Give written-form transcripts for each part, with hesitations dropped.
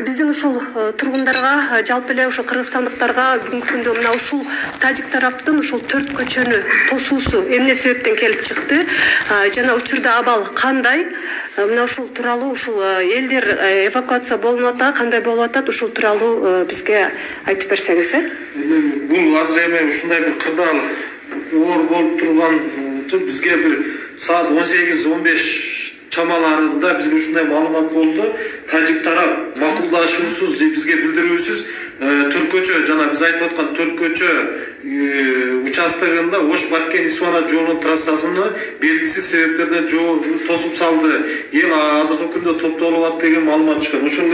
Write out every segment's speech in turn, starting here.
биздин ушул тургундарга, жалпы эле ошо кыргызстандыктарга бүгүнкү күндө мына ушул тажик тараптын ушул 4 көчөнү тосуусу эмне себептен келип чыкты? Жана учурда абал кандай? Мына ушул тууралуу ушул элдер эвакуация болуп атат, кандай болуп атат? Ушул тууралуу бизге айтып берсеңиз, Бул азыр эми ушундай бир кырдаал оор болуп турган бизге бир саат 18-15 чамаларында бизге ушундай маалымат болду. Тажик тарап макулдашуусуз же бизге билдирүүсүз Түркөчө жана биз айтып аткан Түркөчө участогунда Ош-Баткен Исфана жолунун трассасыны белгисиз себептерден тосуп салды. Эл азыркы күндө топтолуп атат деген маалымат чыккан. Ошол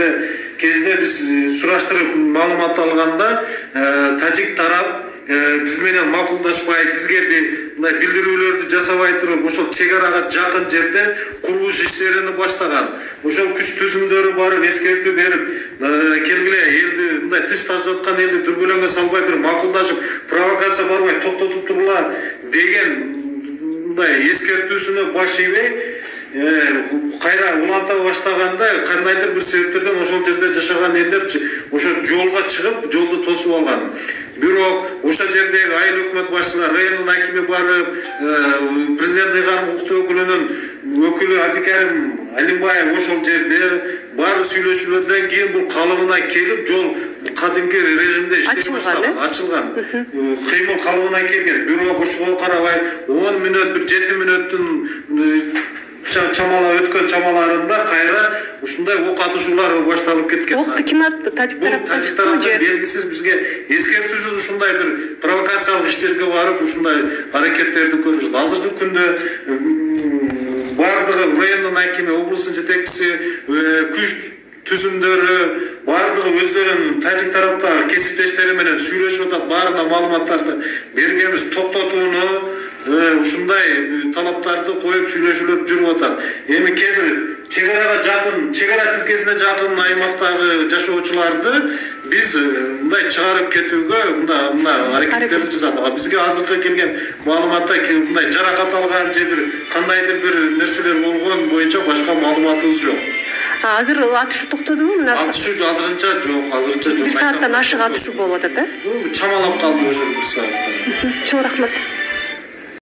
кезде биз сураштырып маалымат алганда тажик тарап биз менен макулдашпай, бизге мындай билдирүүлөрдү жасабай туруп, ошол чек арага жакын жерде курулуш иштерин баштаган. Ошол күч түзүмдөрү барып эскертүү берип, келгиле элди мындай тынчтап жаткан элди дүрбөлөңгө салбай бир макулдашып, провокация барбай токтотуп тургула деген мындай эскертүүсүнө баш ийбей, кайра уланта баштаганда кандайдыр бир себептерден ошол жерде жашаган элдер ошо жолго чыгып, жолду тосуп алган. Бирок ошол жердеги айыл өкмөт башчылары, райондун акими барып, президент ыйгарым укуктуу өкүлүнүн өкүлү Абдикарим Алимбаев ошол жерде баары сүйлөшүүлөрдөн кийин бул калыбына келип, жол кадимки режимде иштей баштаган, ачылган. Кыймыл калыбына келген. Бирок ошого карабай 10 мүнөт, бир 7 мүнөттүн чамала өткөн чамаларында кайра ушундай ок атышуулар башталып кеткен. Окты ким атты? Тажик тараптан белгисиз бизге эскертүүсүз ушундай бир провокациялык иштерге барып, ушундай аракеттерди көрүшөт. Азыркы күндө бардыгы райондун акими, облустун жетекчиси, күч түзүмдөрү бардыгы өздөрүнүн тажик тараптагы кесиптештери менен сүйлөшүп атат. Баарына маалыматтарды бергенбиз, токтотууну ушундай талаптарды коюп сүйлөшүүлөр жүрүп атат. Эми кээ бир чек арага жакын, чек ара тилкесине жакын аймактагы жашоочуларды биз мындай чыгарып кетүүгө мындай аракеттерди жасадык. Бизге азыркы келген маалыматта мындай жаракат алган же бир кандайдыр бир нерселер болгон боюнча башка маалыматыбыз жок. Азыр атышуу токтодубу? Атышуу азырынча жок. Бир сааттан ашык атышуу болуп атат, Чамалап калды ошо бир саат. Чоң рахмат.